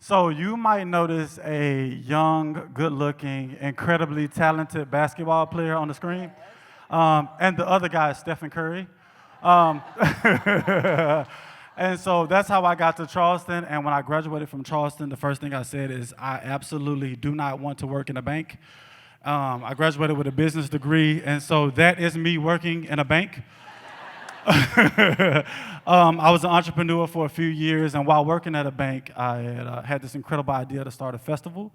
So you might notice a young, good-looking, incredibly talented basketball player on the screen, and the other guy is Stephen Curry. Um, and so that's how I got to Charleston. And when I graduated from Charleston, the first thing I said is I absolutely do not want to work in a bank. I graduated with a business degree, and so that is me working in a bank. I was an entrepreneur for a few years, and while working at a bank, I had this incredible idea to start a festival.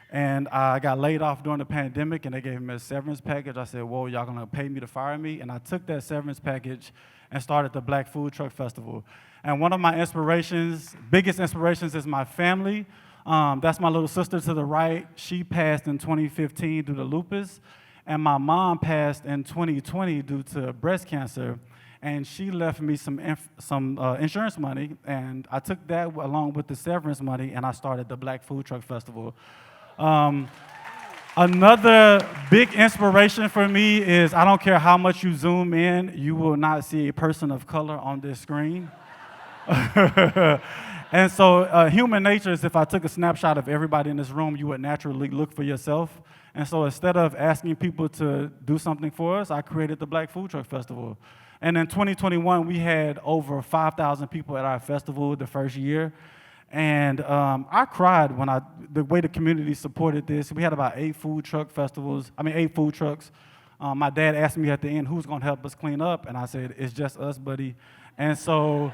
And I got laid off during the pandemic, and they gave me a severance package. I said, whoa, y'all gonna pay me to fire me? And I took that severance package and started the Black Food Truck Festival. And one of my inspirations, biggest inspirations, is my family. That's my little sister to the right. She passed in 2015 due to lupus, and my mom passed in 2020 due to breast cancer. And she left me some insurance money, and I took that along with the severance money, and I started the Black Food Truck Festival. Another big inspiration for me is I don't care how much you zoom in, you will not see a person of color on this screen. And so human nature is if I took a snapshot of everybody in this room, you would naturally look for yourself. And so instead of asking people to do something for us, I created the Black Food Truck Festival. And in 2021, we had over 5,000 people at our festival the first year. And I cried when the way the community supported this. We had about 8 food trucks. My dad asked me at the end, who's gonna help us clean up? And I said, it's just us, buddy. And so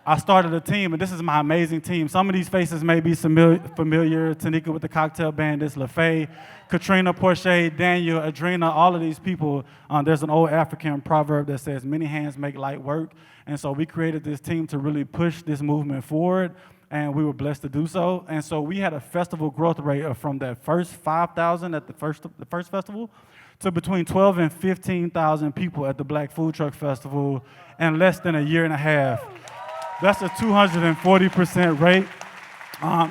I started a team, and this is my amazing team. Some of these faces may be familiar. Tanika with the Cocktail Bandits, LaFay, Katrina, Porche, Daniel, Adrena, all of these people. There's an old African proverb that says, many hands make light work. And so we created this team to really push this movement forward, and we were blessed to do so. And so we had a festival growth rate of from that first 5,000 at the first festival to between 12 and 15,000 people at the Black Food Truck Festival in less than a year and a half. That's a 240% rate.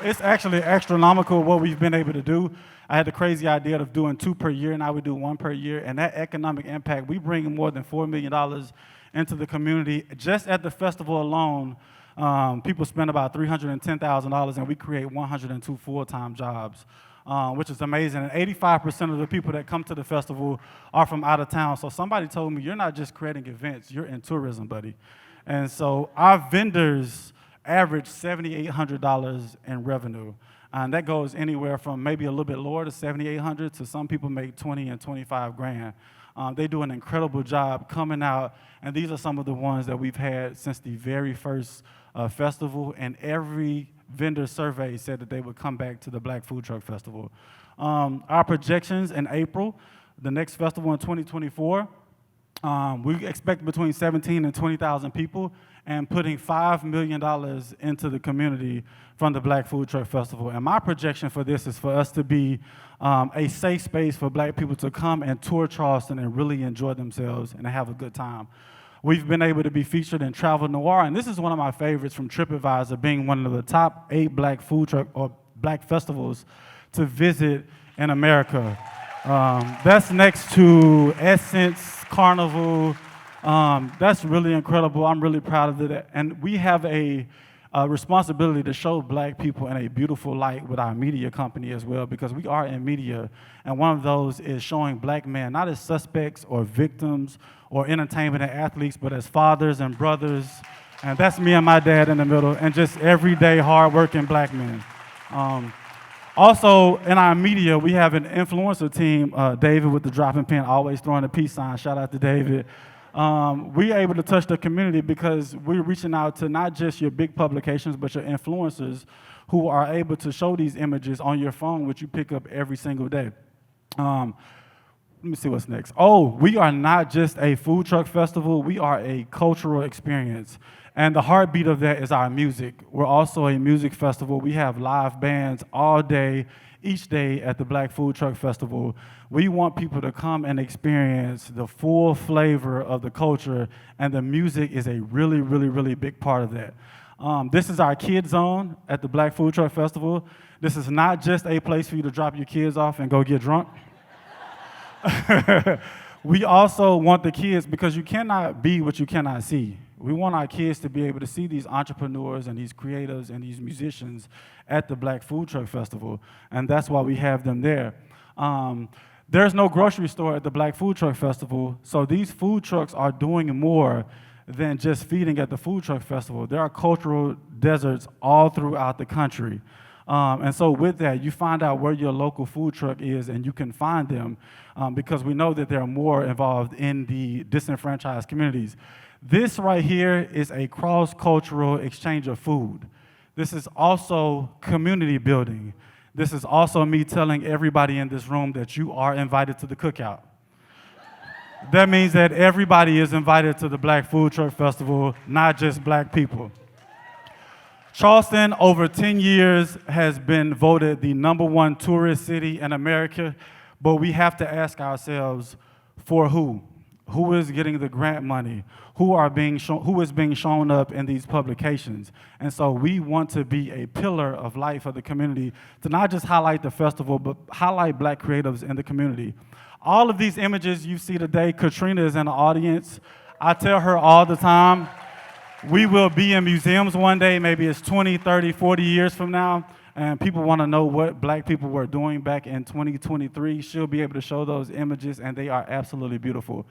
It's actually astronomical what we've been able to do. I had the crazy idea of doing 2 per year, and I would do 1 per year. And that economic impact, we bring more than $4 million into the community. Just at the festival alone, people spend about $310,000, and we create 102 full-time jobs, which is amazing. And 85% of the people that come to the festival are from out of town. So somebody told me, you're not just creating events, you're in tourism, buddy. And so our vendors average $7,800 in revenue. And that goes anywhere from maybe a little bit lower to $7,800 to some people make 20 and 25 grand. They do an incredible job coming out, and these are some of the ones that we've had since the very first festival, and every vendor survey said that they would come back to the Black Food Truck Festival. Our projections in April, the next festival in 2024, we expect between 17 and 20,000 people, and putting $5 million into the community from the Black Food Truck Festival. And my projection for this is for us to be a safe space for Black people to come and tour Charleston and really enjoy themselves and have a good time. We've been able to be featured in Travel Noir, and this is one of my favorites from TripAdvisor, being one of the top 8 Black food truck or Black festivals to visit in America. That's next to Essence, Carnival. That's really incredible. I'm really proud of it. And we have a responsibility to show Black people in a beautiful light with our media company as well, because we are in media. And one of those is showing Black men not as suspects or victims or entertainment and athletes, but as fathers and brothers. And that's me and my dad in the middle, and just everyday hardworking Black men. Also, in our media, we have an influencer team, David with the dropping pen, always throwing a peace sign. Shout out to David. We're able to touch the community because we're reaching out to not just your big publications, but your influencers who are able to show these images on your phone, which you pick up every single day. Let me see what's next. Oh, we are not just a food truck festival, we are a cultural experience. And the heartbeat of that is our music. We're also a music festival. We have live bands all day, each day at the Black Food Truck Festival. We want people to come and experience the full flavor of the culture, and the music is a really, really, really big part of that. This is our kids zone at the Black Food Truck Festival. This is not just a place for you to drop your kids off and go get drunk. We also want the kids, because you cannot be what you cannot see. We want our kids to be able to see these entrepreneurs and these creatives and these musicians at the Black Food Truck Festival, and that's why we have them there. There's no grocery store at the Black Food Truck Festival, so these food trucks are doing more than just feeding at the Food Truck Festival. There are cultural deserts all throughout the country. And so with that, you find out where your local food truck is and you can find them because we know that they're more involved in the disenfranchised communities. This right here is a cross-cultural exchange of food. This is also community building. This is also me telling everybody in this room that you are invited to the cookout. That means that everybody is invited to the Black Food Truck Festival, not just Black people. Charleston, over 10 years, has been voted the #1 tourist city in America, but we have to ask ourselves, for who? Who is getting the grant money? Who is being shown up in these publications? And so we want to be a pillar of light for the community to not just highlight the festival, but highlight Black creatives in the community. All of these images you see today, Katrina is in the audience. I tell her all the time, we will be in museums one day, maybe it's 20, 30, 40 years from now, and people want to know what Black people were doing back in 2023. She'll be able to show those images, and they are absolutely beautiful.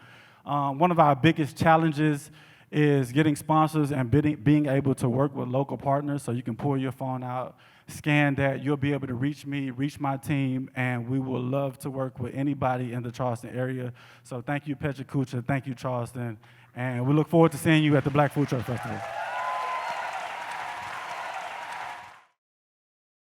One of our biggest challenges is getting sponsors and being able to work with local partners, so you can pull your phone out, scan that, you'll be able to reach me, reach my team, and we will love to work with anybody in the Charleston area. So thank you, PechaKucha, thank you, Charleston, and we look forward to seeing you at the Black Food Truck Festival.